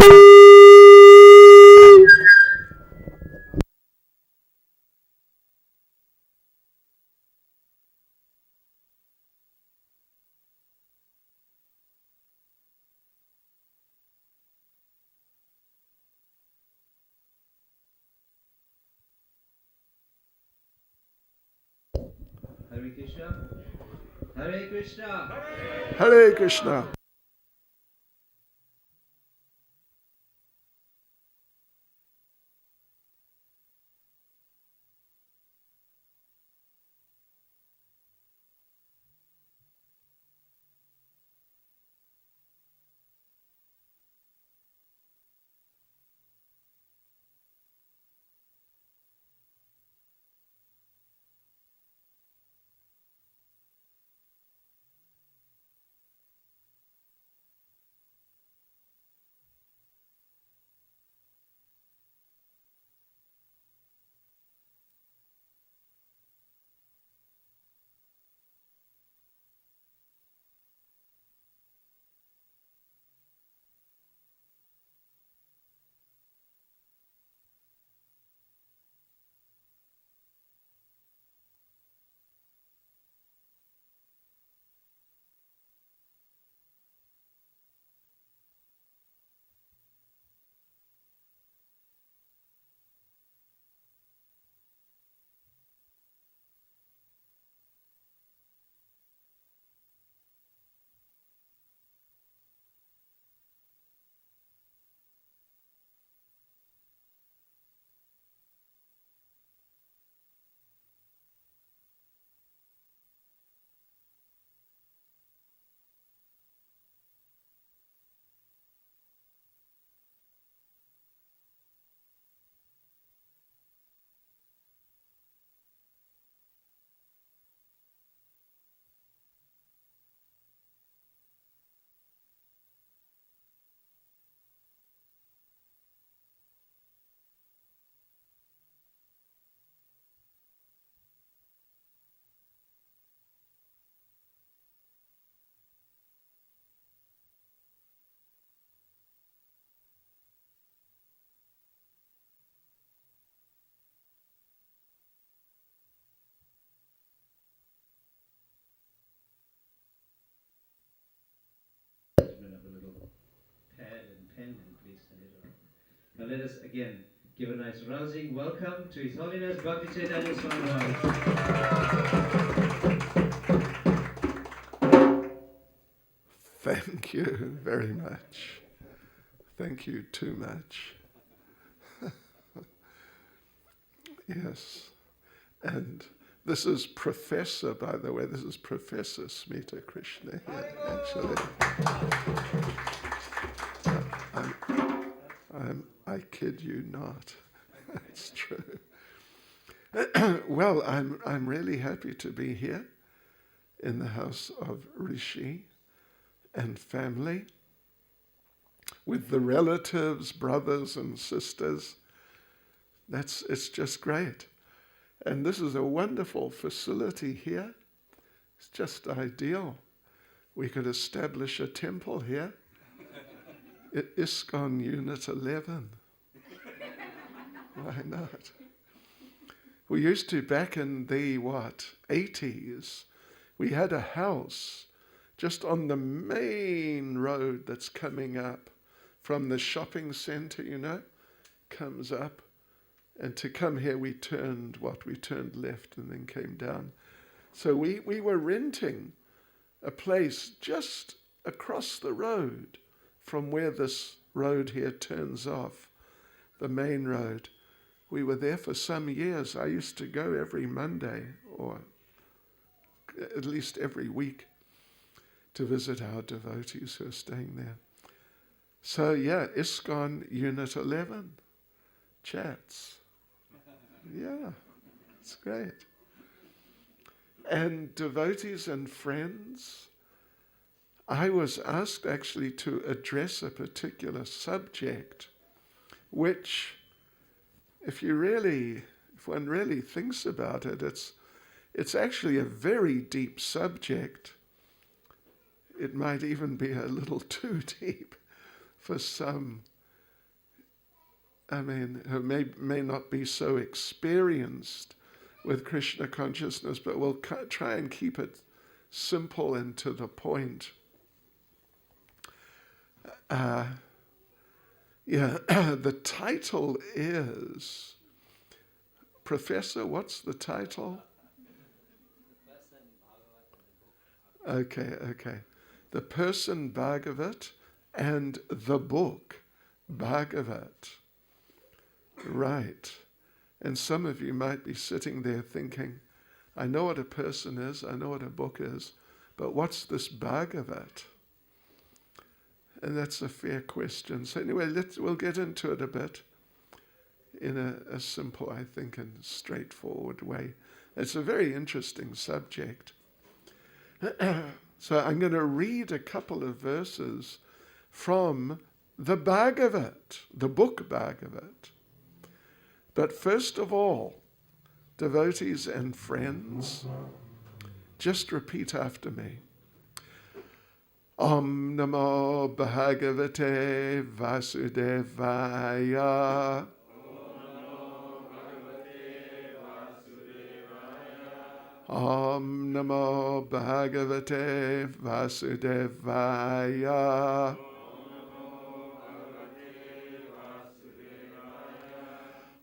Hare Krishna. Hare Krishna. Hare Krishna. Gentlemen, have a little pad and pen and please send it around. Now let us again give a nice rousing welcome to His Holiness Bhakti Chaitanya Swami Maharaj. Thank you very much. Thank you too much. Yes. And this is Professor, by the way, this is Professor Smita Krishna here, actually. I kid you not. It's true. Well, I'm really happy to be here in the house of Rishi and family, with the relatives, brothers and sisters. It's just great. And this is a wonderful facility here. It's just ideal. We could establish a temple here at ISKCON Unit 11. Why not? We used to, back in the, 80s, we had a house just on the main road that's coming up from the shopping center, comes up. And to come here, we turned left and then came down. So we were renting a place just across the road from where this road here turns off, the main road. We were there for some years. I used to go every Monday, or at least every week, to visit our devotees who are staying there. So yeah, ISKCON Unit 11, chats. Yeah, it's great. And devotees and friends, I was asked actually to address a particular subject, which, if one really thinks about it, it's actually a very deep subject. It might even be a little too deep for some who may not be so experienced with Krishna consciousness, but we'll try and keep it simple and to the point. The title is, Professor, what's the title? Okay. The person Bhagavat and the book Bhagavat. Right. And some of you might be sitting there thinking, I know what a person is, I know what a book is, but what's this Bhagavat? And that's a fair question. So anyway, we'll get into it a bit in a simple, I think, and straightforward way. It's a very interesting subject. So I'm going to read a couple of verses from the Bhagavat, the book Bhagavat. But first of all, devotees and friends, just repeat after me. Om Namo Bhagavate Vasudevaya. Om Namo Bhagavate Vasudevaya.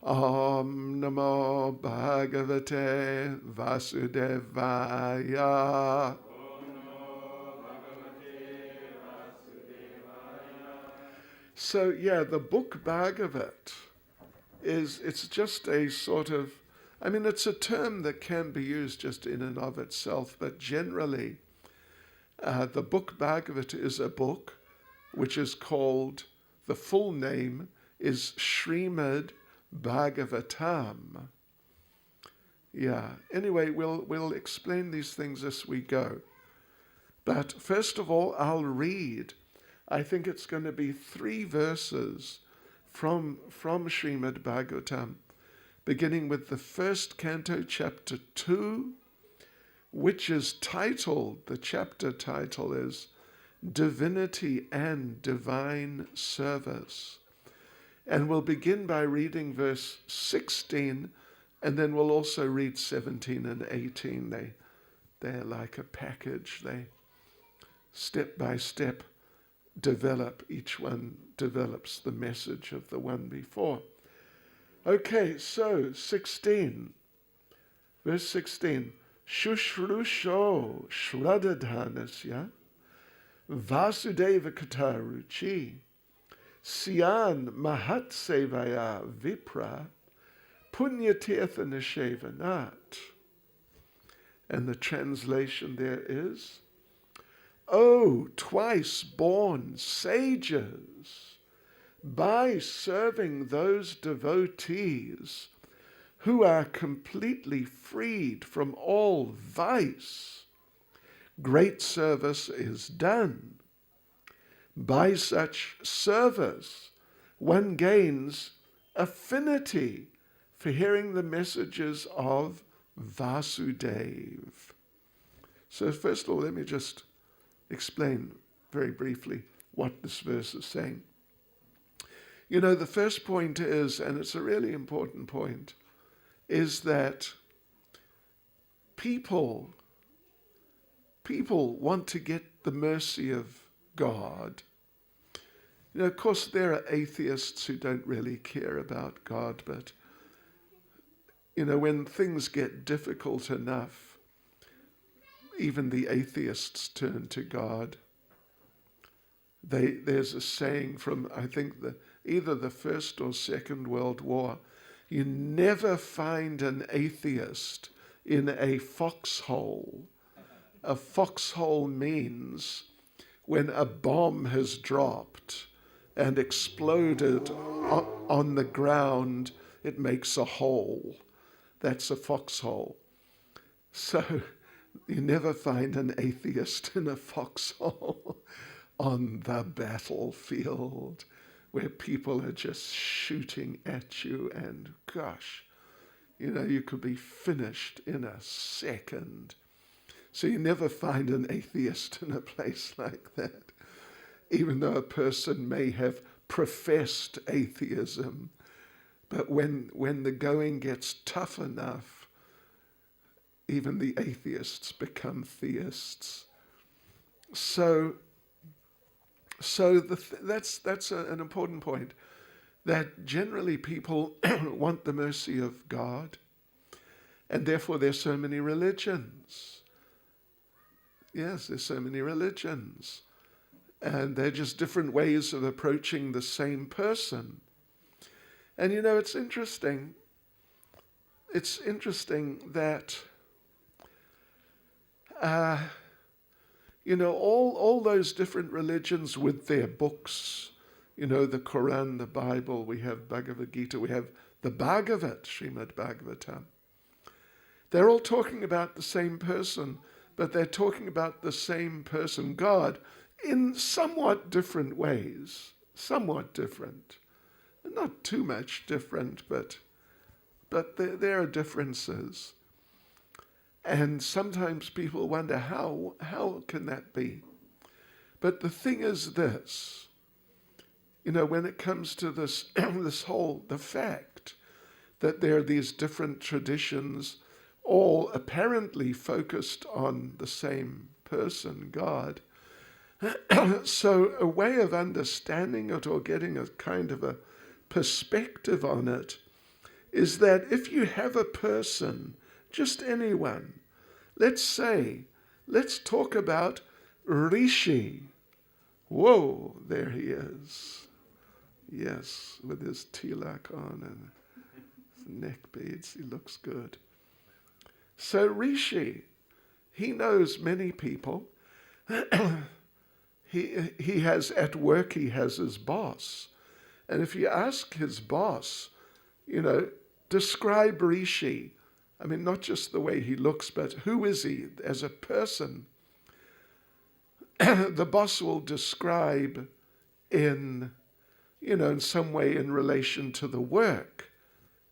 Om Namo Bhagavate Vasudevaya. So the book Bhagavat it's just a sort of, it's a term that can be used just in and of itself, but generally the book Bhagavat is a book which is called, the full name is Srimad Bhagavatam. Anyway, we'll explain these things as we go. But first of all, I'll read, I think it's going to be 3 verses from Srimad Bhagavatam, beginning with the first canto, chapter 2, which is titled, the chapter title is Divinity and Divine Service. And we'll begin by reading verse 16, and then we'll also read 17 and 18. They're like a package. They step by step develop, each one develops the message of the one before. Okay, so 16, verse 16. Shushrusho Shradadhanasya Vasudeva Kataruchi Syan Mahatsevaya Vipra Punyatirtha Nishevanat. And the translation there is, O twice born sages, by serving those devotees who are completely freed from all vice, great service is done. By such service, one gains affinity for hearing the messages of Vasudeva. So first of all, let me just explain very briefly what this verse is saying. The first point is, and it's a really important point, is that people want to get the mercy of God. Of course, there are atheists who don't really care about God, but, when things get difficult enough, even the atheists turn to God. There's a saying from, I think, either the First or Second World War, you never find an atheist in a foxhole. A foxhole means when a bomb has dropped and exploded on the ground, it makes a hole. That's a foxhole. So you never find an atheist in a foxhole on the battlefield where people are just shooting at you and gosh, you could be finished in a second. So you never find an atheist in a place like that. Even though a person may have professed atheism, But when the going gets tough enough, even the atheists become theists. So that's an important point, that generally people want the mercy of God, and therefore there's so many religions. Yes, there's so many religions, and they're just different ways of approaching the same person. And it's interesting. It's interesting that all those different religions with their books, the Quran, the Bible, we have Bhagavad Gita, we have the Bhagavat, Srimad Bhagavatam. They're all talking about the same person, but they're talking about the same person, God, in somewhat different ways. Somewhat different. Not too much different, but there are differences. And sometimes people wonder, how can that be? But the thing is this, when it comes to this, the fact that there are these different traditions, all apparently focused on the same person, God. So a way of understanding it or getting a kind of a perspective on it is that if you have a person, just anyone, let's talk about Rishi. Whoa, there he is. Yes, with his tilak on and his neck beads, he looks good. So Rishi, he knows many people. He has, at work, he has his boss. And if you ask his boss, describe Rishi, I mean, not just the way he looks, but who is he as a person? The boss will describe in some way in relation to the work.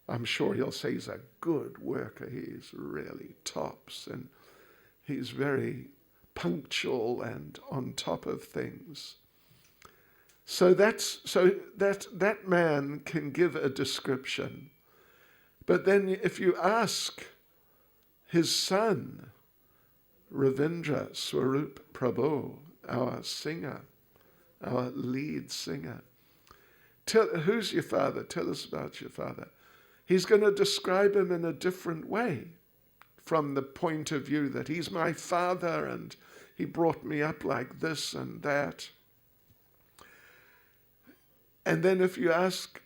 I'm sure he'll say he's a good worker. He's really tops, and he's very punctual and on top of things. So that man can give a description. But then if you ask his son, Ravindra Swarup Prabhu, our singer, our lead singer, who's your father? Tell us about your father. He's going to describe him in a different way, from the point of view that he's my father and he brought me up like this and that. And then if you ask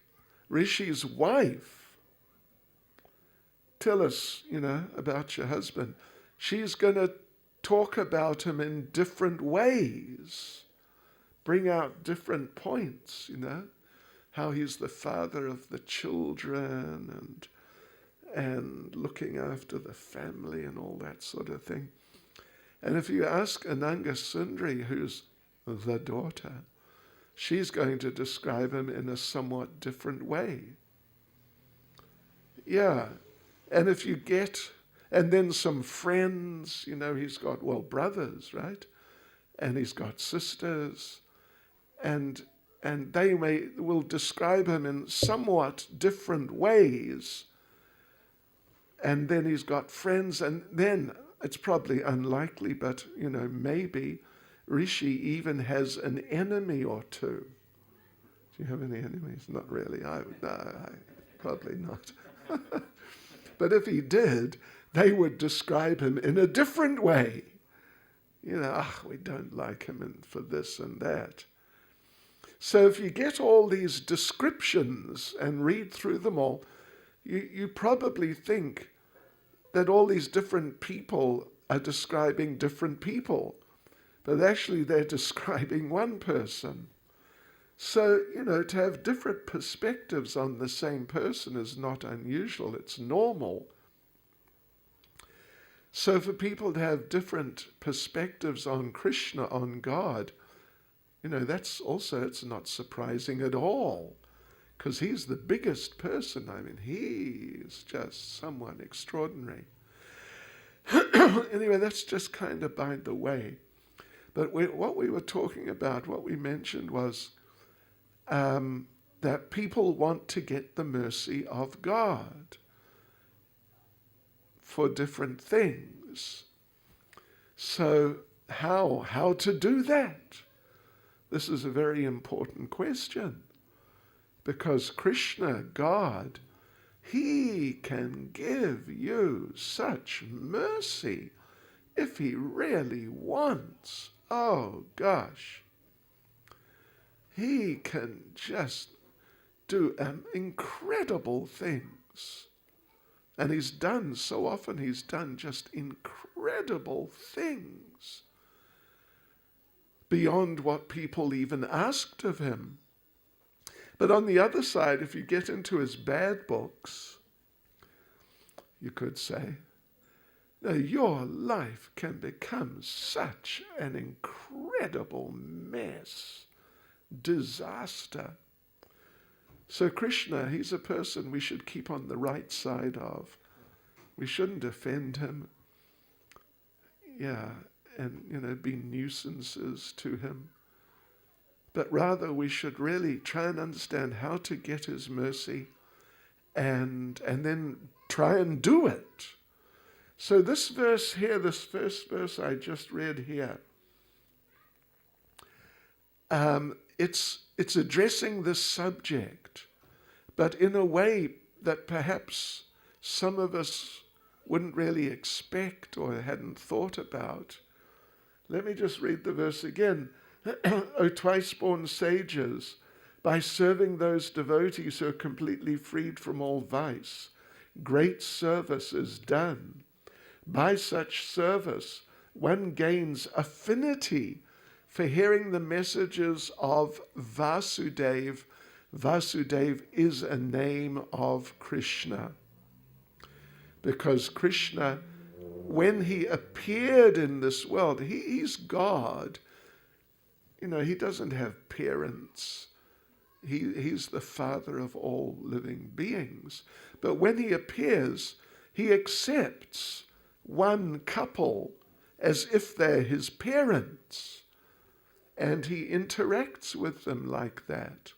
Rishi's wife, tell us, about your husband, she's going to talk about him in different ways, bring out different points, how he's the father of the children and looking after the family and all that sort of thing. And if you ask Ananga Sundari, who's the daughter, she's going to describe him in a somewhat different way. Yeah. And if you and then some friends, he's got, brothers, right? And he's got sisters, and they will describe him in somewhat different ways. And then he's got friends, and then it's probably unlikely, but, maybe Rishi even has an enemy or two. Do you have any enemies? Not really. Probably not. But if he did, they would describe him in a different way. We don't like him for this and that. So if you get all these descriptions and read through them all, you probably think that all these different people are describing different people, but actually they're describing one person. So, to have different perspectives on the same person is not unusual, it's normal. So for people to have different perspectives on Krishna, on God, that's also, it's not surprising at all, because he's the biggest person. I mean, he's just someone extraordinary. Anyway, that's just kind of by the way. But what we were talking about, what we mentioned was that people want to get the mercy of God for different things. So how to do that? This is a very important question, because Krishna, God, He can give you such mercy if He really wants. Oh gosh. He can just do incredible things. And He's done, so often He's done just incredible things beyond what people even asked of Him. But on the other side, if you get into His bad books, you could say, no, your life can become such an incredible mess, disaster. So Krishna, He's a person we should keep on the right side of. We shouldn't offend Him. And be nuisances to Him. But rather we should really try and understand how to get His mercy and then try and do it. So this verse here, this first verse I just read here, it's addressing this subject, but in a way that perhaps some of us wouldn't really expect or hadn't thought about. Let me just read the verse again. O twice-born sages, by serving those devotees who are completely freed from all vice, great service is done. By such service, one gains affinity for hearing the messages of Vasudev. Vasudev is a name of Krishna. Because Krishna, when He appeared in this world, He's God. He doesn't have parents. He's the Father of all living beings. But when He appears, He accepts one couple as if they're His parents. And He interacts with them like that.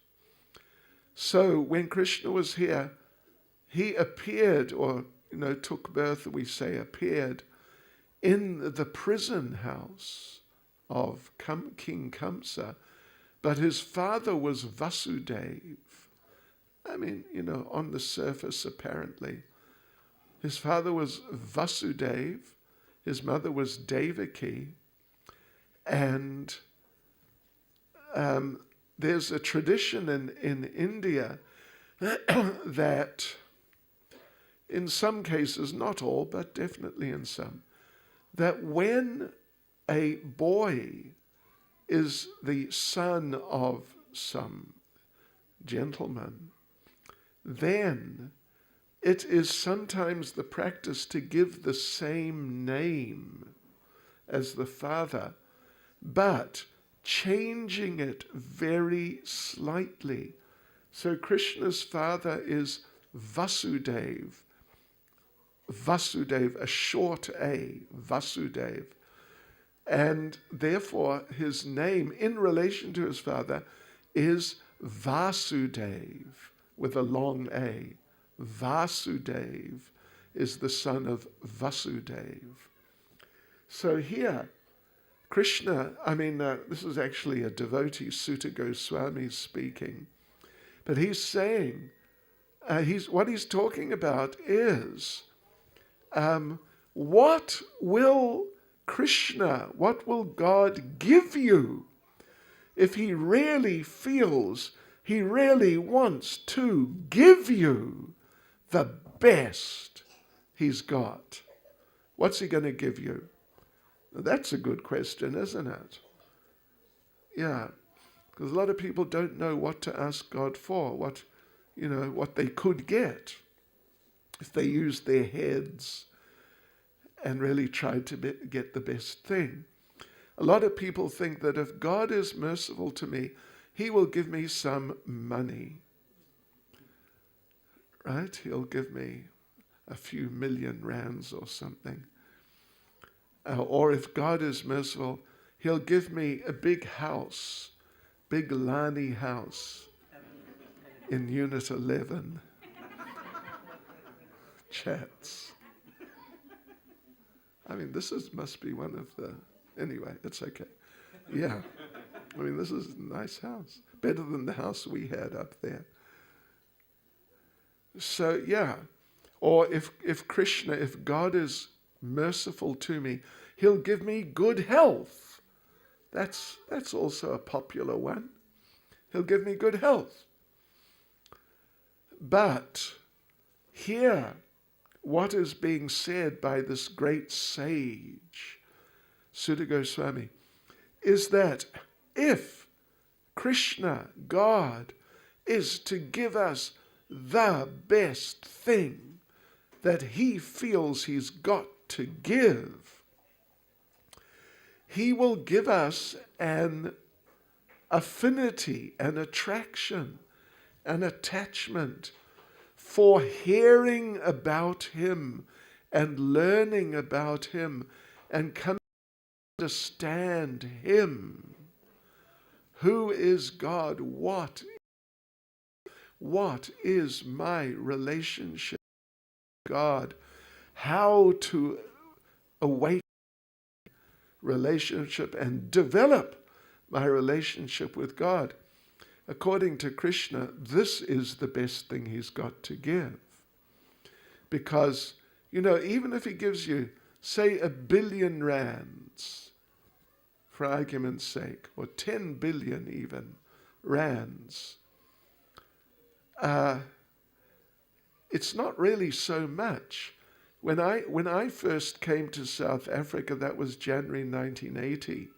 So when Krishna was here, He appeared, or took birth, we say appeared, in the prison house of King Kamsa, but His father was Vasudev. On the surface apparently. His father was Vasudev, his mother was Devaki, and there's a tradition in India that in some cases, not all, but definitely in some, that when a boy is the son of some gentleman, then it is sometimes the practice to give the same name as the father, but changing it very slightly. So Krishna's father is Vasudev. Vasudev, a short A, Vasudev. And therefore his name in relation to his father is Vasudev with a long A. Vasudev is the son of Vasudev. So here, Krishna, this is actually a devotee, Sutta Goswami speaking, but he's saying, what he's talking about is, what will Krishna, what will God give you if He really feels, He really wants to give you the best He's got? What's He going to give you? That's a good question, isn't it? Yeah, because a lot of people don't know what to ask God for, what they could get if they used their heads and really tried to get the best thing. A lot of people think that if God is merciful to me, He will give me some money. Right? He'll give me a few million rands or something. Or if God is merciful, He'll give me a big house, big Lani house. in Unit 11. Chats. I mean, must be one of the... Anyway, it's okay. Yeah. I mean, this is a nice house. Better than the house we had up there. So, yeah. Or if Krishna, if God is merciful to me, He'll give me good health. That's also a popular one. He'll give me good health. But here, what is being said by this great sage, Sutta Goswami, is that if Krishna, God, is to give us the best thing that He feels He's got to give, He will give us an affinity, an attraction, an attachment for hearing about Him and learning about Him and coming to understand Him. Who is God? What is my relationship with God? How to awaken relationship and develop my relationship with God. According to Krishna, this is the best thing He's got to give. Because, even if He gives you, say, 1 billion rands, for argument's sake, or 10 billion even rands, it's not really so much. When I first came to South Africa, that was January 1980,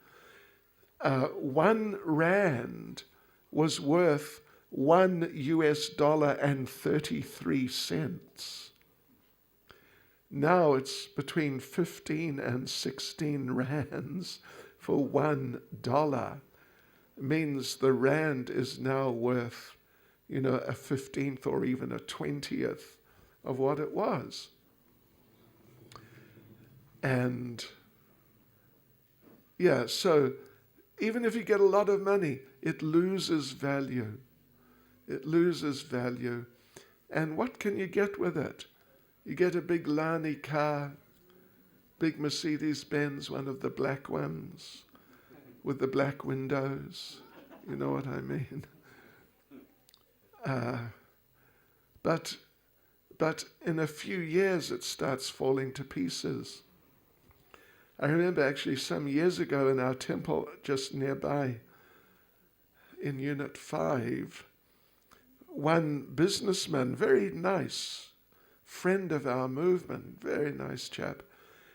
1 rand was worth $1.33. Now it's between 15 and 16 rands for $1. It means the rand is now worth, a 15th or even a 20th of what it was. And yeah, so even if you get a lot of money, it loses value. It loses value. And what can you get with it? You get a big Lani car, big Mercedes-Benz, one of the black ones, with the black windows. You know what I mean? But in a few years it starts falling to pieces. I remember actually some years ago in our temple just nearby, in Unit 5, one businessman, very nice, friend of our movement, very nice chap,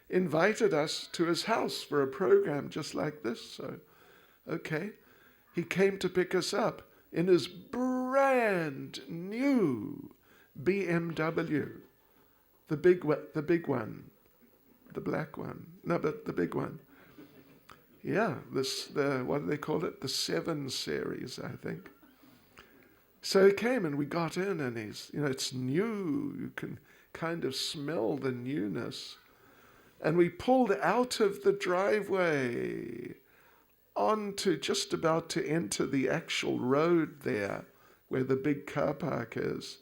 invited us to his house for a program just like this. So, okay, he came to pick us up in his brand new BMW, the big one, the black one. No, but the big one. Yeah, what do they call it? The 7 Series, I think. So he came and we got in and it's new. You can kind of smell the newness. And we pulled out of the driveway onto just about to enter the actual road there where the big car park is.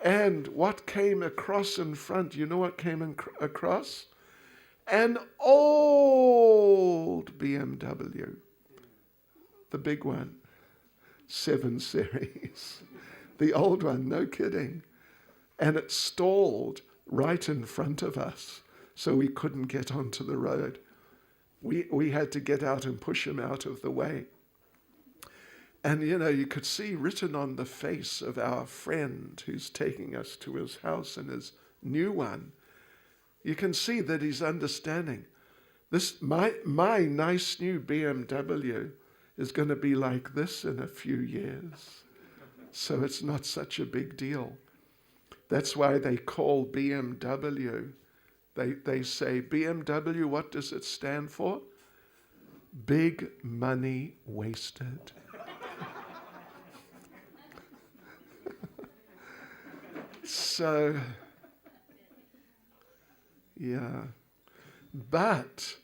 And what came across in front, you know what came across? An old BMW, the big one, 7 Series, the old one, no kidding. And it stalled right in front of us, so we couldn't get onto the road. We had to get out and push him out of the way. And, you could see written on the face of our friend who's taking us to his house in his new one, you can see that he's understanding. My nice new BMW is going to be like this in a few years. So it's not such a big deal. That's why they call BMW. They say, BMW, what does it stand for? Big money wasted. So, yeah. But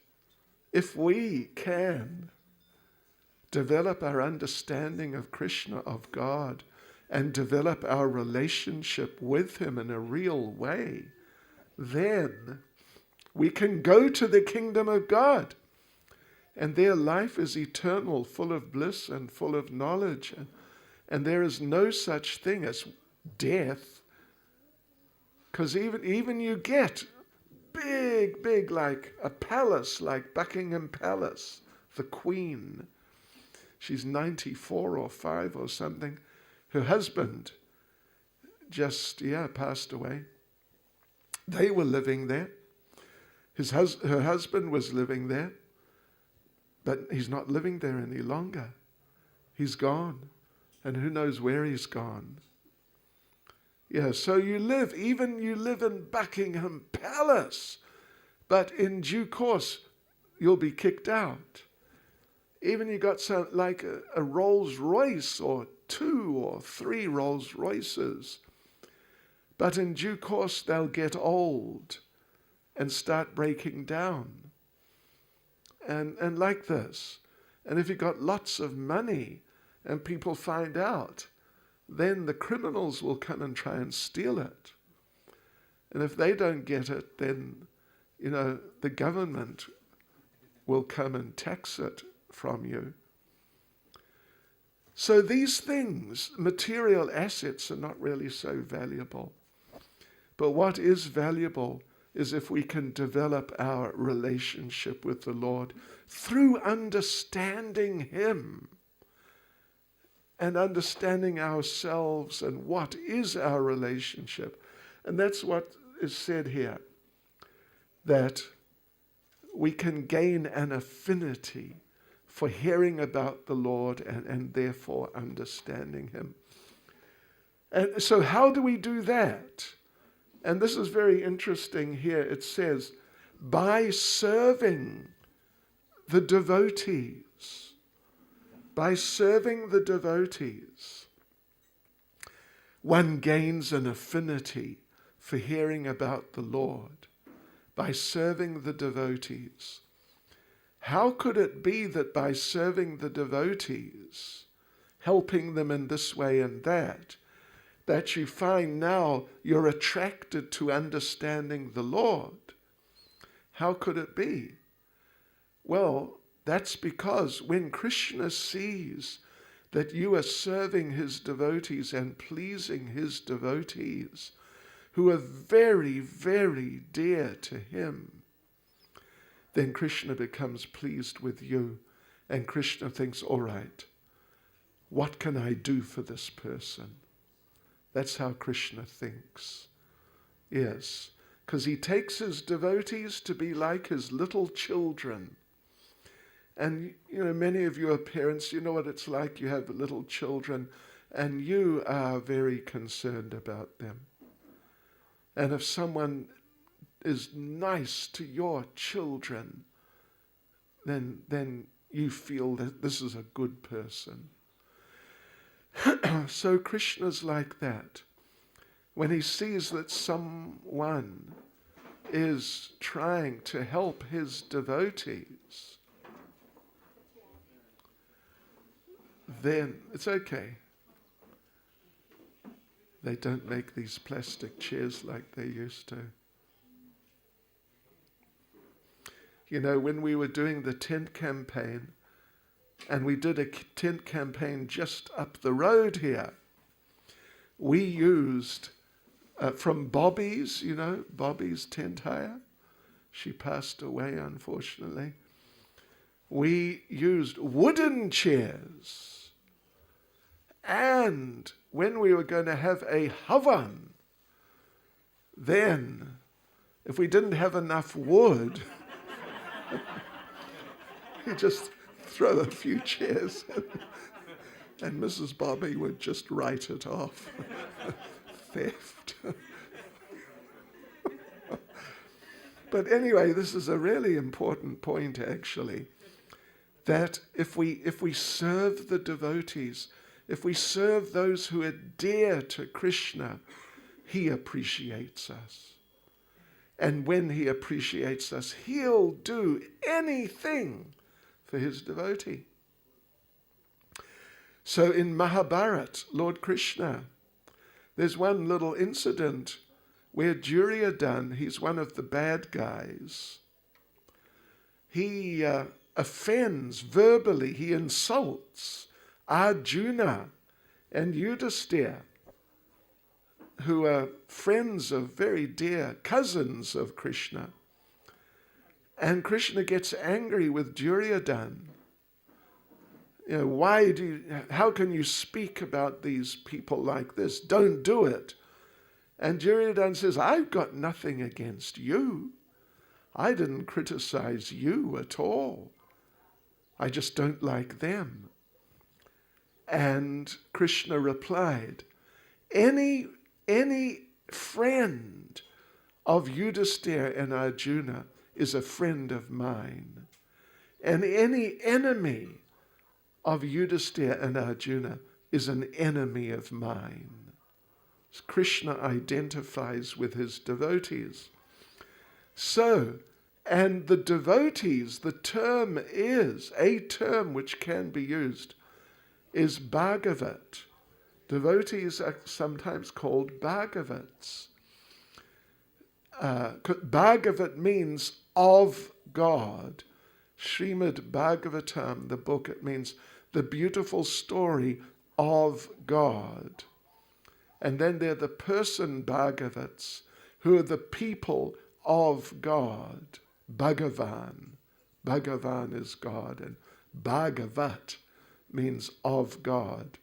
if we can develop our understanding of Krishna, of God, and develop our relationship with him in a real way, then we can go to the kingdom of God. And their life is eternal, full of bliss and full of knowledge. And there is no such thing as death. Because even you get big, like a palace, like Buckingham Palace, the Queen. She's 94 or 5 or something. Her husband just, passed away. They were living there. Her husband was living there. But he's not living there any longer. He's gone. And who knows where he's gone. Yeah, so you live in Buckingham Palace. But in due course, you'll be kicked out. Even you got some, like a Rolls Royce or 2 or 3 Rolls Royces. But in due course, they'll get old and start breaking down. And like this. And if you've got lots of money and people find out, then the criminals will come and try and steal it. And if they don't get it, then, the government will come and tax it from you. So these things, material assets, are not really so valuable. But what is valuable is if we can develop our relationship with the Lord through understanding him and understanding ourselves and what is our relationship. And that's what is said here, that we can gain an affinity for hearing about the Lord and therefore understanding him. And so how do we do that? And this is very interesting here. It says, by serving the devotees. By serving the devotees, one gains an affinity for hearing about the Lord. By serving the devotees. How could it be that by serving the devotees, helping them in this way and that you find now you're attracted to understanding the Lord? How could it be? Well, that's because when Krishna sees that you are serving his devotees and pleasing his devotees, who are very, very dear to him, then Krishna becomes pleased with you. And Krishna thinks, all right, what can I do for this person? That's how Krishna thinks. Yes, because he takes his devotees to be like his little children. And, many of you are parents, you know what it's like. You have little children and you are very concerned about them. And if someone is nice to your children, then you feel that this is a good person. So Krishna's like that. When he sees that someone is trying to help his devotees, then it's okay. They don't make these plastic chairs like they used to. When we were doing the tent campaign, and we did a tent campaign just up the road here, we used, from Bobby's, Bobby's tent hire. She passed away, unfortunately. We used wooden chairs. And when we were going to have a havan, then, if we didn't have enough wood, you just throw a few chairs in, and Mrs. Bobby would just write it off. Theft. But anyway, this is a really important point, actually, that if we serve the devotees, if we serve those who are dear to Krishna, he appreciates us. And when he appreciates us, he'll do anything for his devotee. So in Mahabharata, Lord Krishna, there's one little incident where Duryodhana, he's one of the bad guys, he offends verbally, he insults Arjuna and Yudhisthira, who are friends of very dear cousins of Krishna. And Krishna gets angry with Duryodhana. How can you speak about these people like this? Don't do it. And Duryodhana says, I've got nothing against you. I didn't criticize you at all. I just don't like them. And Krishna replied, any friend of Yudhisthira and Arjuna is a friend of mine. And any enemy of Yudhisthira and Arjuna is an enemy of mine. Krishna identifies with his devotees. So, and the devotees, the term is, a term which can be used, is Bhagavat. Devotees are sometimes called Bhagavats. Bhagavat means of God. Srimad Bhagavatam, the book, it means the beautiful story of God. And then there are the person Bhagavats, who are the people of God. Bhagavan. Bhagavan is God, and Bhagavat means of God.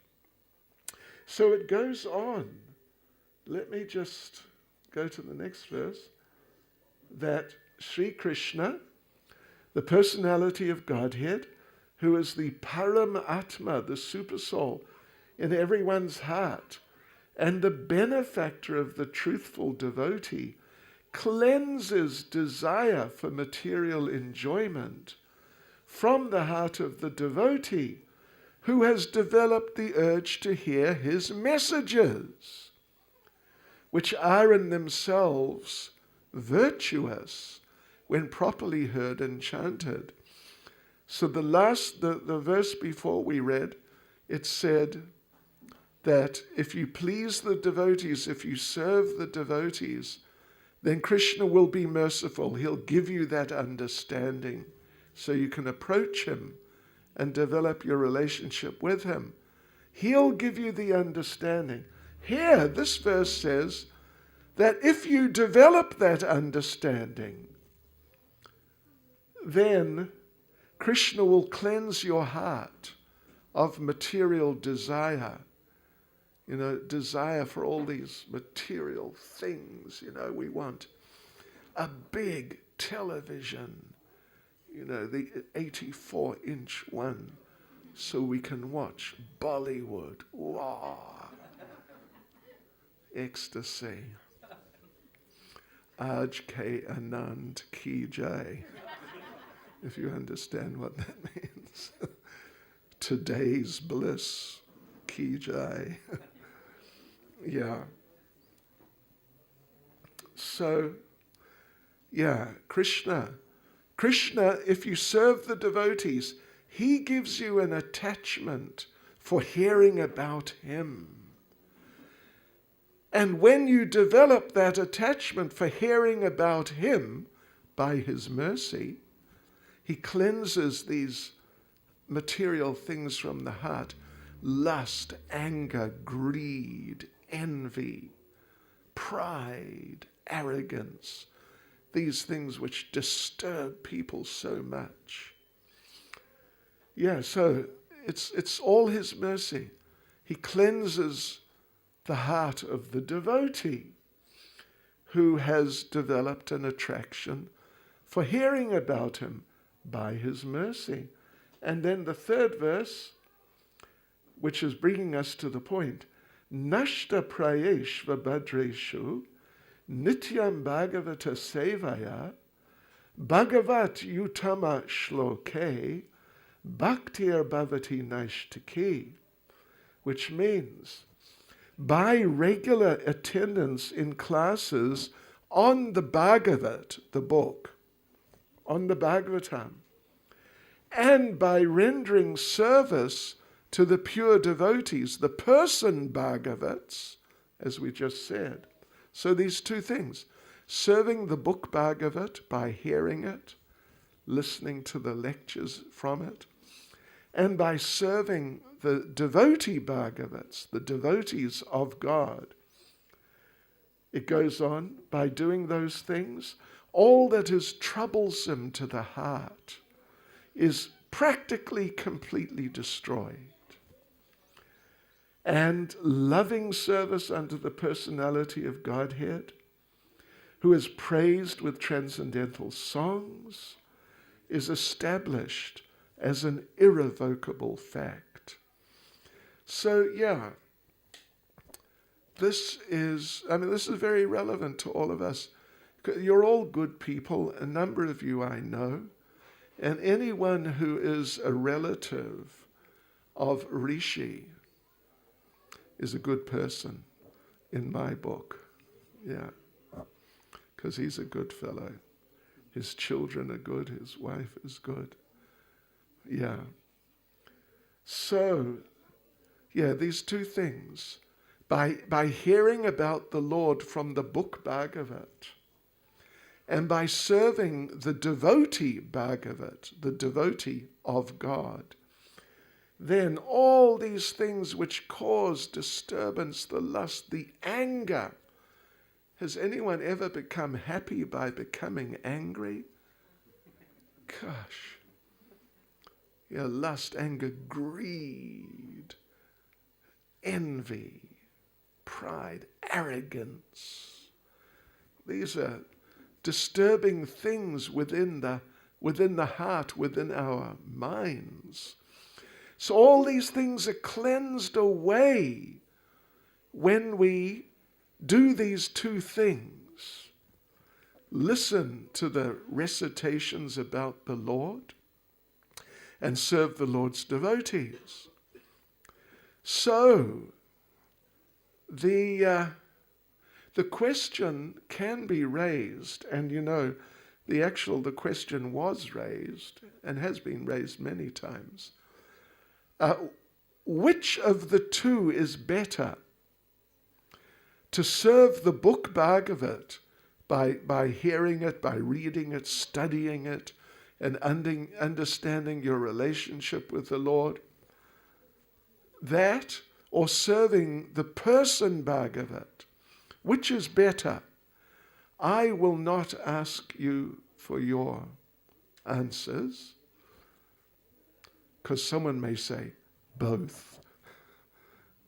So it goes on. Let me just go to the next verse. That Sri Krishna, the personality of Godhead, who is the Paramatma, the Supersoul in everyone's heart, and the benefactor of the truthful devotee, cleanses desire for material enjoyment from the heart of the devotee, who has developed the urge to hear his messages, which are in themselves virtuous when properly heard and chanted. So the verse before we read, it said that if you please the devotees, if you serve the devotees, then Krishna will be merciful. He'll give you that understanding so you can approach him and develop your relationship with him. He'll give you the understanding. Here, this verse says that if you develop that understanding, then Krishna will cleanse your heart of material desire. Desire for all these material things. We want a big television, the 84-inch one, so we can watch Bollywood. Wow. Ecstasy. Aj K Anand Ki Jai. If you understand what that means. Today's bliss. Ki Jai. Yeah. So, Krishna, if you serve the devotees, he gives you an attachment for hearing about him. And when you develop that attachment for hearing about him, by his mercy, he cleanses these material things from the heart. Lust, anger, greed, envy, pride, arrogance, these things which disturb people so much. So it's all his mercy. He cleanses the heart of the devotee who has developed an attraction for hearing about him by his mercy. And then the third verse, which is bringing us to the point, Nashta prayeshva bhadreshu nityam bhagavata sevaya bhagavat utama shloke bhaktir bhavati nashtaki, which means by regular attendance in classes on the Bhagavat, the book, on the Bhagavatam, and by rendering service to the pure devotees, the person Bhagavats, as we just said. So these two things, serving the book Bhagavat by hearing it, listening to the lectures from it, and by serving the devotee Bhagavats, the devotees of God. It goes on, by doing those things, all that is troublesome to the heart is practically completely destroyed. And loving service unto the personality of Godhead, who is praised with transcendental songs, is established as an irrevocable fact. So, yeah, this is very relevant to all of us. You're all good people, a number of you I know, and anyone who is a relative of Rishi is a good person in my book. Yeah, because he's a good fellow. His children are good, his wife is good. Yeah. So, yeah, these two things. By hearing about the Lord from the book Bhagavat, and by serving the devotee Bhagavat, the devotee of God, then all these things which cause disturbance, the lust, the anger. Has anyone ever become happy by becoming angry? Gosh. Yeah, lust, anger, greed, envy, pride, arrogance. These are disturbing things within the heart, within our minds. So all these things are cleansed away when we do these two things. Listen to the recitations about the Lord and serve the Lord's devotees. So the question can be raised, and the question was raised and has been raised many times. Which of the two is better? To serve the book Bhagavat by hearing it, by reading it, studying it, and understanding your relationship with the Lord? That, or serving the person Bhagavat? Which is better? I will not ask you for your answers, because someone may say, both.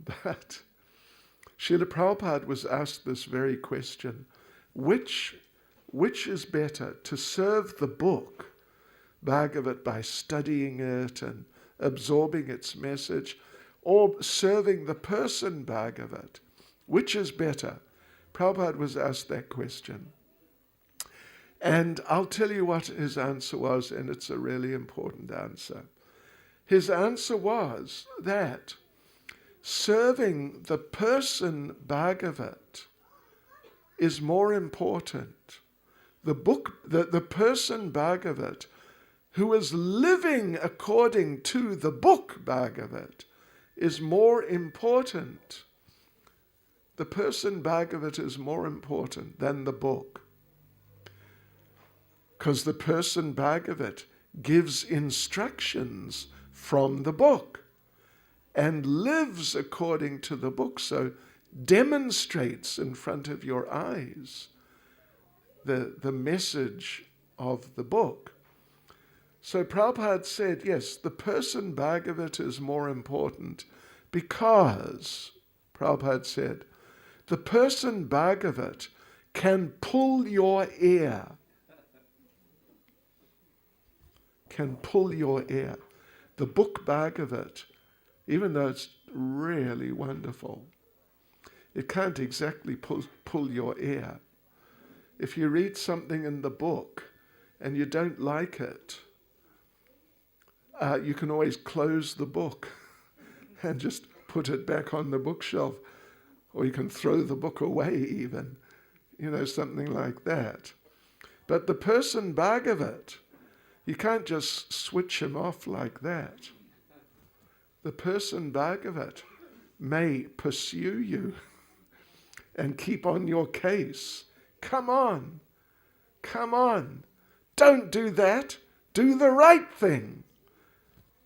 But Srila Prabhupada was asked this very question. Which is better, to serve the book Bhagavat by studying it and absorbing its message, or serving the person Bhagavat? Which is better? Prabhupada was asked that question. And I'll tell you what his answer was, and it's a really important answer. His answer was that serving the person Bhagavat is more important. The person Bhagavat, who is living according to the book Bhagavat, is more important. The person Bhagavat is more important than the book. Because the person Bhagavat gives instructions from the book and lives according to the book, so demonstrates in front of your eyes the message of the book. So Prabhupada said, yes, the person Bhagavat is more important because, Prabhupada said, the person Bhagavat can pull your ear. Can pull your ear. The book Bhagavat, even though it's really wonderful, it can't exactly pull your ear. If you read something in the book and you don't like it, you can always close the book and just put it back on the bookshelf, or you can throw the book away even, something like that. But the person Bhagavat, you can't just switch him off like that. the person Bhagavat may pursue you and keep on your case. Come on, come on. Don't do that. Do the right thing.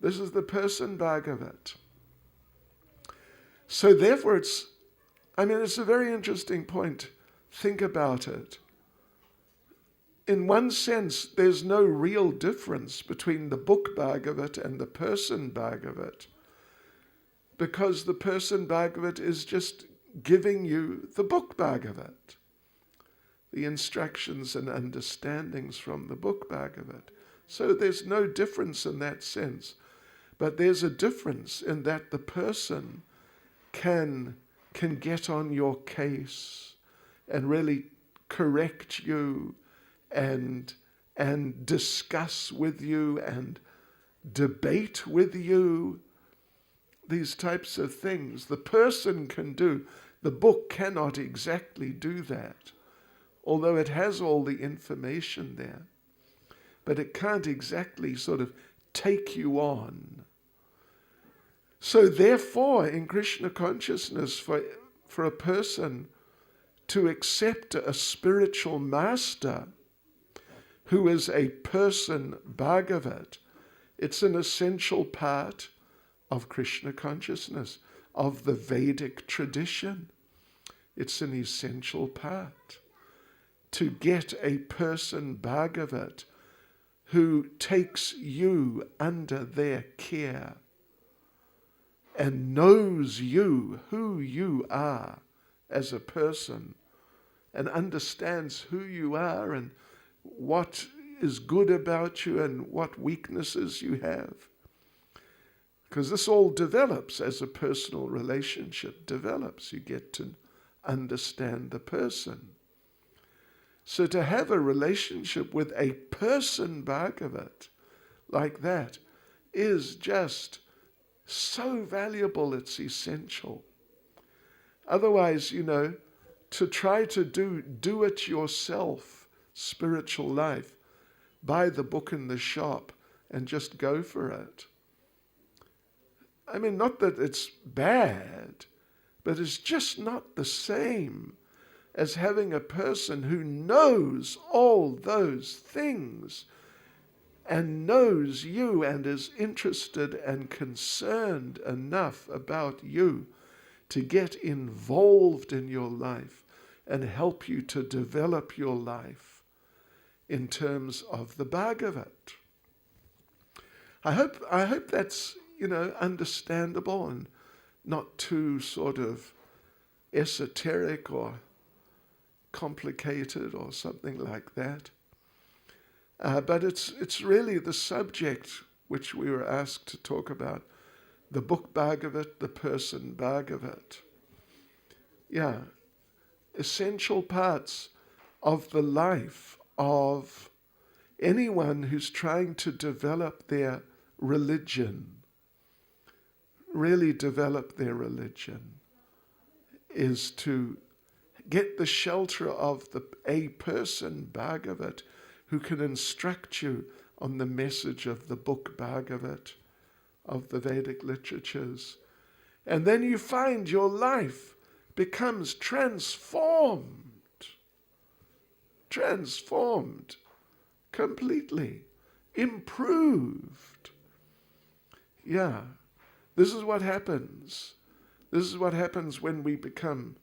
This is the person Bhagavat. So therefore it's a very interesting point. Think about it. In one sense, there's no real difference between the book Bhagavat and the person Bhagavat, because the person Bhagavat is just giving you the book Bhagavat, the instructions and understandings from the book Bhagavat. So there's no difference in that sense. But there's a difference in that the person can get on your case and really correct you and discuss with you and debate with you. These types of things the person can do. The book cannot exactly do that, although it has all the information there. But it can't exactly sort of take you on. So therefore, in Krishna consciousness, for a person to accept a spiritual master who is a person Bhagavat, it's an essential part of Krishna consciousness, of the Vedic tradition. It's an essential part. To get a person Bhagavat who takes you under their care and knows you, who you are as a person, and understands who you are and what is good about you and what weaknesses you have. Because this all develops as a personal relationship develops. You get to understand the person. So to have a relationship with a person Bhagavat like that is just so valuable, it's essential. Otherwise, to try to do it yourself, spiritual life, buy the book in the shop and just go for it. Not that it's bad, but it's just not the same as having a person who knows all those things and knows you and is interested and concerned enough about you to get involved in your life and help you to develop your life in terms of the Bhagavat. I hope that's, understandable and not too sort of esoteric or complicated or something like that. But it's really the subject which we were asked to talk about. The book Bhagavat, the person Bhagavat. Yeah, essential parts of the life of anyone who's trying to develop their religion, really develop their religion, is to get the shelter of a person Bhagavat who can instruct you on the message of the book Bhagavat, of the Vedic literatures. And then you find your life becomes transformed completely, improved. Yeah, this is what happens. This is what happens when we become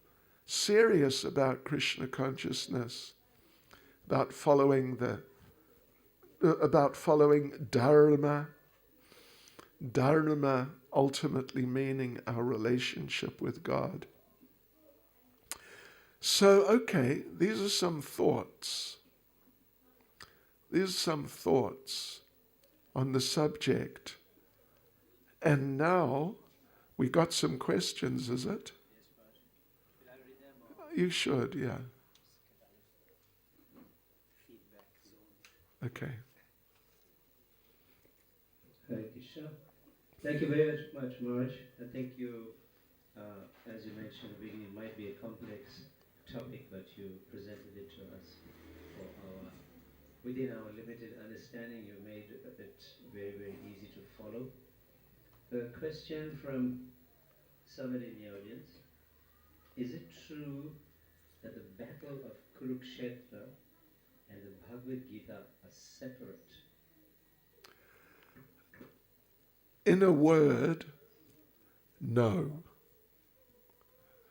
serious about Krishna consciousness, about following Dharma. Dharma ultimately meaning our relationship with God. So, okay, these are some thoughts. These are some thoughts on the subject. And now we got some questions, is it? Should I read them or You should, yeah. feedback zone? Okay. Hare Krishna. Thank you very much, Marge. I think you, as you mentioned, really might be a complex topic, but you presented it to us for within our limited understanding. You made it very, very easy to follow. A question from somebody in the audience. Is it true that the battle of Kurukshetra and the Bhagavad Gita are separate? In a word, no.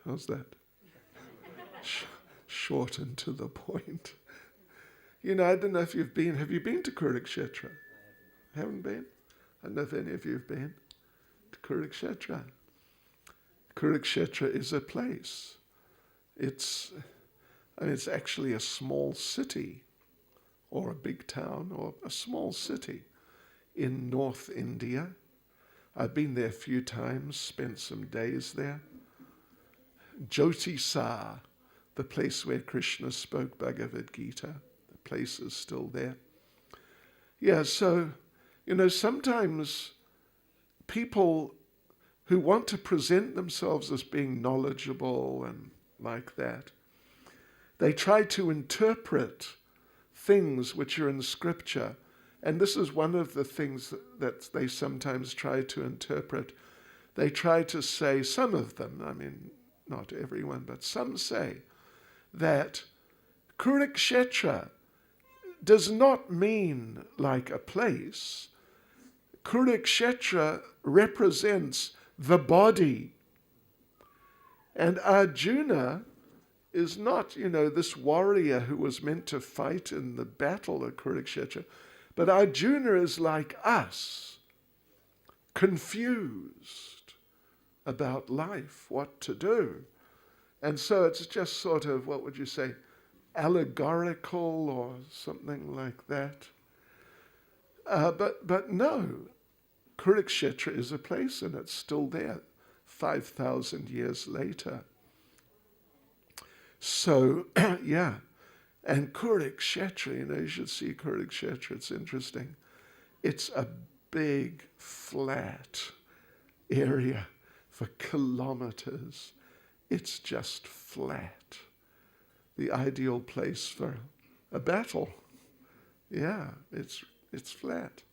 How's that? Short and to the point. You know, I don't know if you've been. Have you been to Kurukshetra? Haven't been? I don't know if any of you have been to Kurukshetra. Kurukshetra is a place. It's actually a small city, or a big town, or a small city in North India. I've been there a few times, spent some days there. Jyotisar, the place where Krishna spoke Bhagavad Gita, the place is still there. Yeah, so, you know, sometimes people who want to present themselves as being knowledgeable and like that, they try to interpret things which are in Scripture. And this is one of the things that they sometimes try to interpret. They try to say, some of them, I mean, not everyone, but some say that Kurukshetra does not mean like a place. Kurukshetra represents the body. And Arjuna is not, you know, this warrior who was meant to fight in the battle of Kurukshetra, but Arjuna is like us, confused about life, what to do. And so it's just sort of, what would you say, allegorical or something like that. But no, Kurukshetra is a place and it's still there 5,000 years later. So, yeah, and Kurukshetra, you know, you should see Kurukshetra, it's interesting. It's a big, flat area for kilometers. It's just flat. The ideal place for a battle. Yeah, it's flat.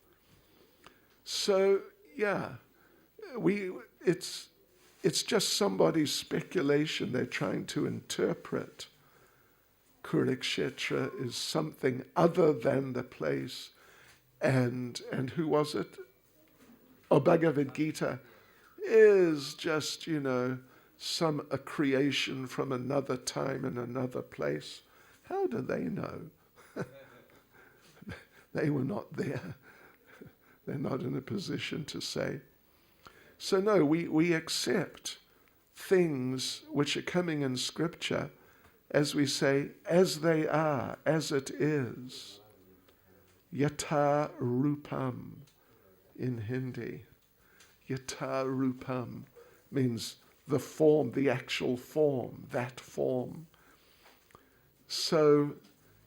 So, yeah, it's just somebody's speculation. They're trying to interpret Kurukshetra is something other than the place. And who was it? Oh, Bhagavad Gita is just, you know, a creation from another time and another place. How do they know? They were not there. They're not in a position to say. So no, we accept things which are coming in Scripture, as we say, as they are, as it is. Yatha rupam in Hindi. Yatha rupam means the form, the actual form, that form. So,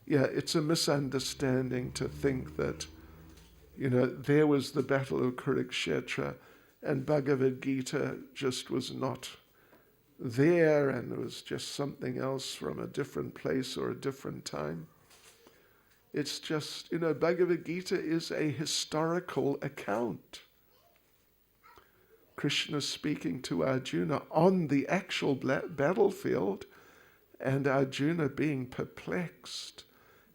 yeah, it's a misunderstanding to think that, you know, there was the battle of Kurukshetra and Bhagavad Gita just was not there and it was just something else from a different place or a different time. It's just, you know, Bhagavad Gita is a historical account. Krishna speaking to Arjuna on the actual battlefield and Arjuna being perplexed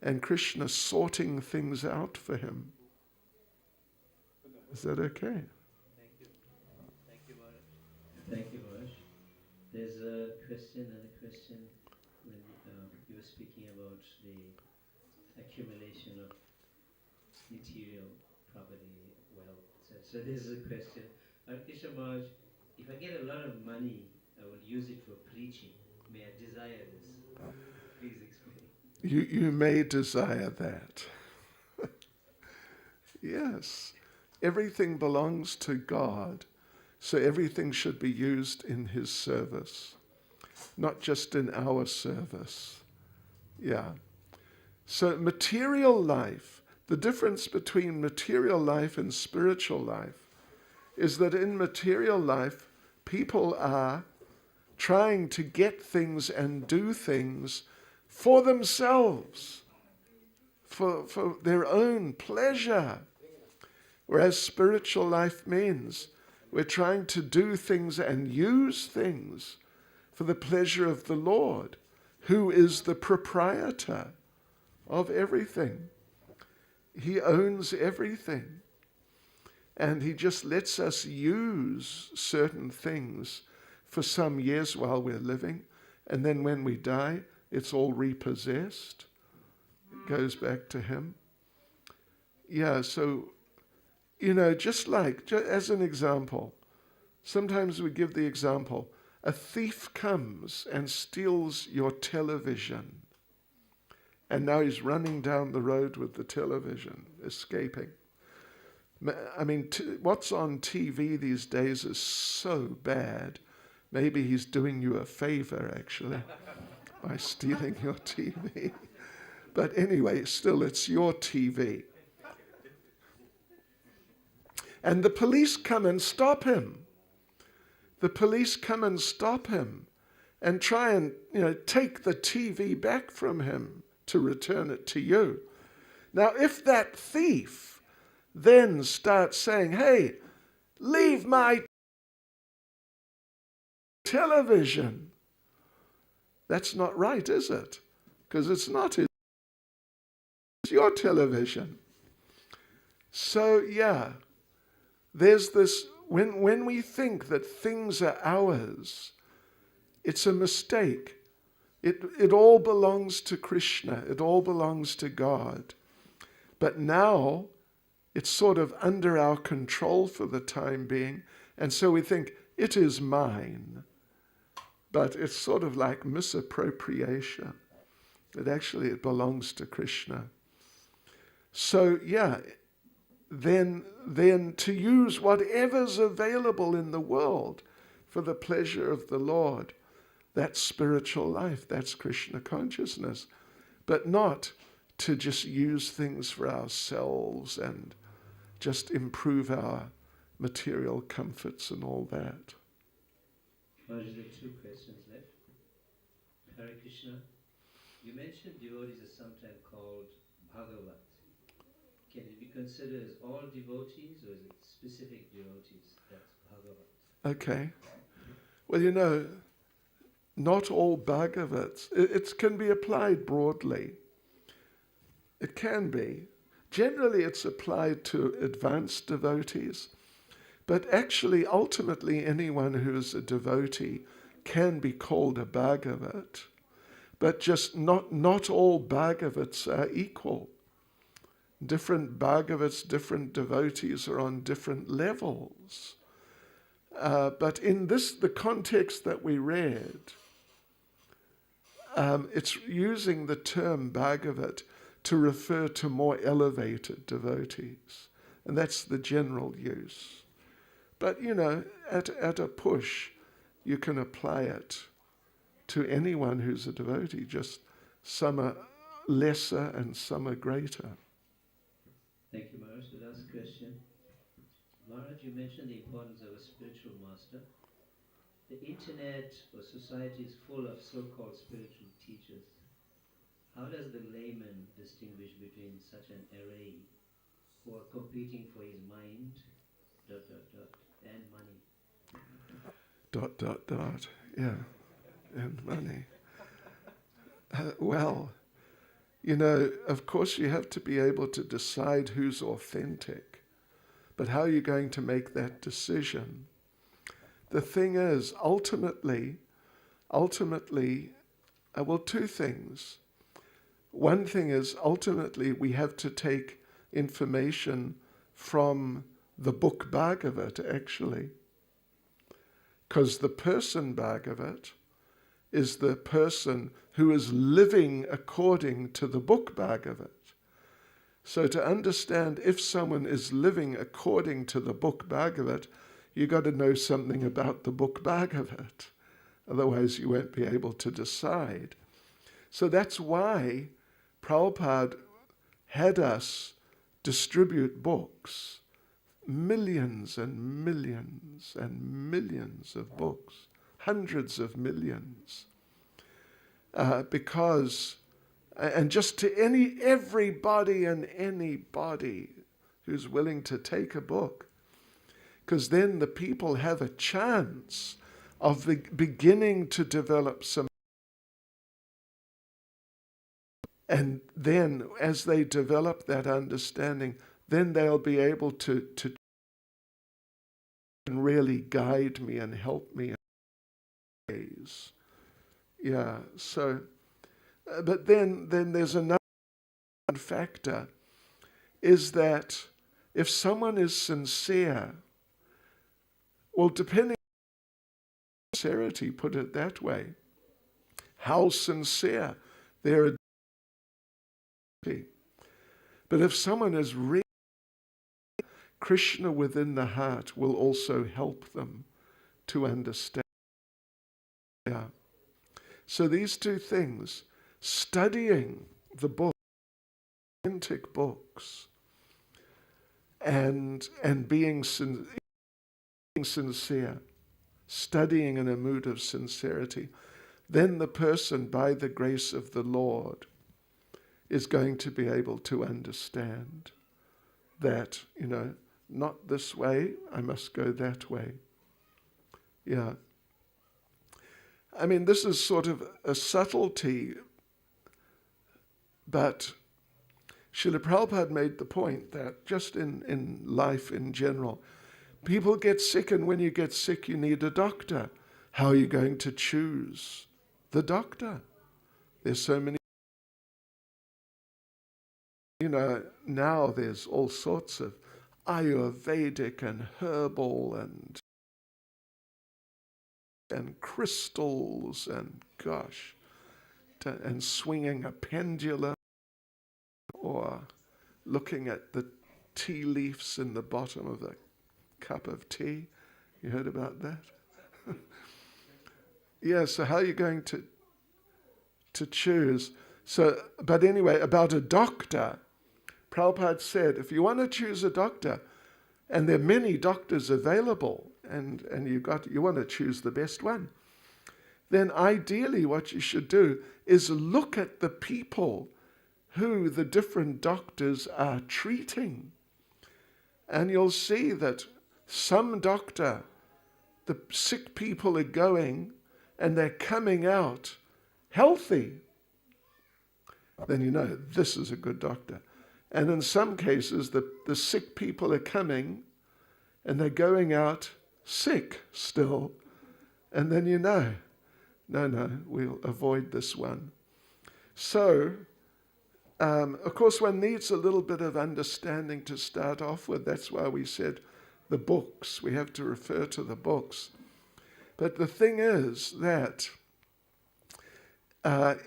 and Krishna sorting things out for him. Is that okay? Thank you. Thank you, Maharaj. Thank you, Maharaj. There's a question when you were speaking about the accumulation of material property, wealth, etc. So this is a question. Krishna Maharaj, if I get a lot of money, I will use it for preaching. May I desire this? Please explain. You may desire that. Yes. Everything belongs to God, so everything should be used in His service, not just in our service. Yeah. So material life, the difference between material life and spiritual life is that in material life, people are trying to get things and do things for themselves, for their own pleasure. Whereas spiritual life means We're trying to do things and use things for the pleasure of the Lord, who is the proprietor of everything. He owns everything. And he just lets us use certain things for some years while we're living. And then when we die, it's all repossessed. It goes back to him. Yeah, so, just as an example, sometimes we give the example, a thief comes and steals your television. And now he's running down the road with the television, escaping. I mean, what's on TV these days is so bad. Maybe he's doing you a favor, actually, by stealing your TV. But anyway, still, it's your TV. And the police come and stop him. The police come and stop him and try and, take the TV back from him to return it to you. Now, if that thief then starts saying, hey, leave my television, that's not right, is it? Because it's not his, it's your television. So, yeah, there's this, when we think that things are ours, it's a mistake. It all belongs to Krishna. It all belongs to God. But now, it's sort of under our control for the time being, and so we think, it is mine. But it's sort of like misappropriation, that actually it belongs to Krishna. So, yeah, then to use whatever's available in the world for the pleasure of the Lord, that's spiritual life, that's Krishna consciousness, but not to just use things for ourselves and just improve our material comforts and all that. Maharaj, there are 2 questions left. Hare Krishna, you mentioned devotees are sometimes called Bhagavat. Can it be considered as all devotees, or is it specific devotees? That's Bhagavat. Okay. Well, not all Bhagavats. It can be applied broadly. It can be. Generally, it's applied to advanced devotees. But actually, ultimately, anyone who is a devotee can be called a Bhagavat. But just not all Bhagavats are equal. Different Bhagavats, different devotees are on different levels. But in the context that we read, it's using the term Bhagavat to refer to more elevated devotees. And that's the general use. But, at a push, you can apply it to anyone who's a devotee. Just some are lesser and some are greater. Thank you, Maharaj. The last question. Maharaj, you mentioned the importance of a spiritual master. The internet or society is full of so-called spiritual teachers. How does the layman distinguish between such an array who are competing for his mind, ... and money? ... Yeah, and money. Of course you have to be able to decide who's authentic. But how are you going to make that decision? The thing is, ultimately, 2 things. One thing is, ultimately, we have to take information from the book Bhagavat, actually. Because the person Bhagavat is the person who is living according to the book Bhagavat. So to understand if someone is living according to the book Bhagavat, you've got to know something about the book Bhagavat. Otherwise you won't be able to decide. So that's why Prabhupada had us distribute books, millions and millions and millions of books, hundreds of millions, because, and just to everybody and anybody who's willing to take a book, because then the people have a chance of beginning to develop some. And then as they develop that understanding, then they'll be able to really guide me and help me in ways. Yeah, so, but then there's another factor, is that if someone is sincere, well, depending on sincerity, put it that way, how sincere they're. But if someone is really, Krishna within the heart will also help them to understand. Yeah. So these two things, studying the book, authentic books, and being sincere, studying in a mood of sincerity, then the person, by the grace of the Lord, is going to be able to understand that, not this way, I must go that way. Yeah. I mean, this is sort of a subtlety, but Srila Prabhupada made the point that just in life in general, people get sick, and when you get sick, you need a doctor. How are you going to choose the doctor? There's so many. Now there's all sorts of Ayurvedic and herbal and crystals and gosh, and swinging a pendulum or looking at the tea leaves in the bottom of a cup of tea. You heard about that? Yeah, so how are you going to choose? So, but anyway, about a doctor, Prabhupada said, if you want to choose a doctor, and there are many doctors available, and you want to choose the best one, then ideally what you should do is look at the people who the different doctors are treating. And you'll see that some doctor, the sick people are going and they're coming out healthy. Then you know this is a good doctor. And in some cases, the sick people are coming and they're going out sick still. And then you know, no, we'll avoid this one. So, of course, one needs a little bit of understanding to start off with. That's why we said the books. We have to refer to the books. But the thing is that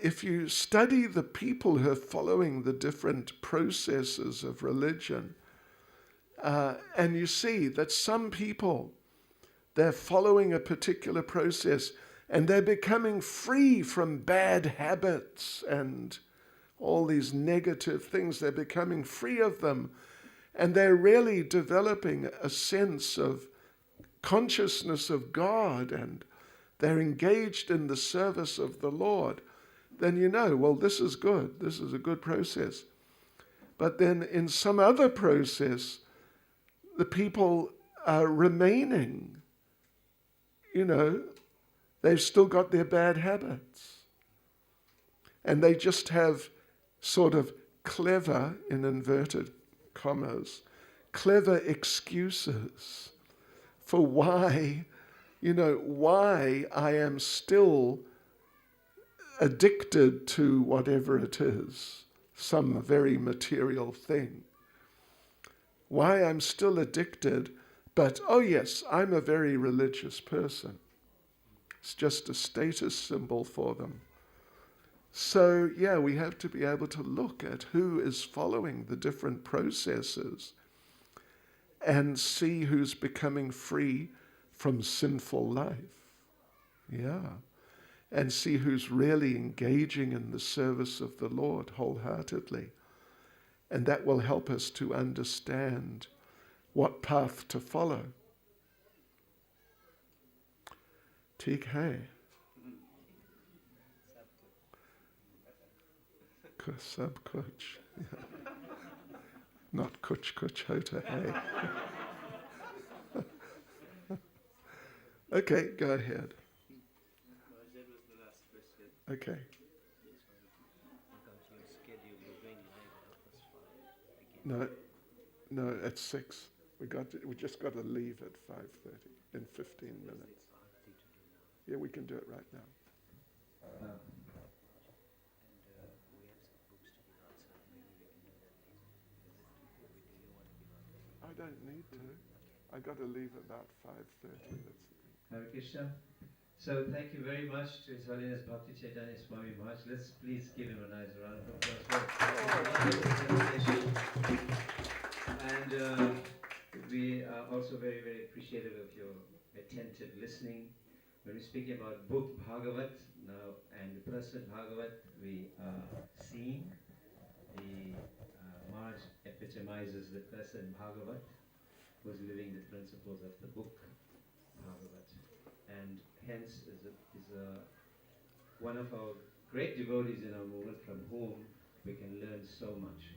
if you study the people who are following the different processes of religion, and you see that some people, they're following a particular process and they're becoming free from bad habits and all these negative things. They're becoming free of them, and they're really developing a sense of consciousness of God, and they're engaged in the service of the Lord. Then you know, well, this is good. This is a good process. But then in some other process, the people are remaining. They've still got their bad habits. And they just have sort of clever, in inverted commas, clever excuses for why I am still addicted to whatever it is, some very material thing. Why I'm still addicted, but oh yes, I'm a very religious person. It's just a status symbol for them. So yeah, we have to be able to look at who is following the different processes and see who's becoming free from sinful life. Yeah. And see who's really engaging in the service of the Lord wholeheartedly. And that will help us to understand what path to follow. Theek hai. Sab kuch. Not kuch hota hai. Okay, go ahead. That was the last question. Okay. Just wanted to work out your schedule. You're going live at 5:05. No, no, at 6. We just got to leave at 5:30 in 15 minutes. Yeah, we can do it right now. And we have some books to give out, so maybe we can do that later. Do you want to give out the... I don't need to. Okay. I got to leave about 5:30. That's the thing. Hare Krishna. So thank you very much to His Holiness Bhakti Chaitanya Swami Maharaj. Let's please give him a nice round of applause. And we are also very, very appreciative of your attentive listening. When we're speaking about book Bhagavat now and the person Bhagavat, we are seeing the Maharaj epitomizes the person Bhagavat who's living the principles of the book Bhagavat. And hence is one of our great devotees in our movement from whom we can learn so much.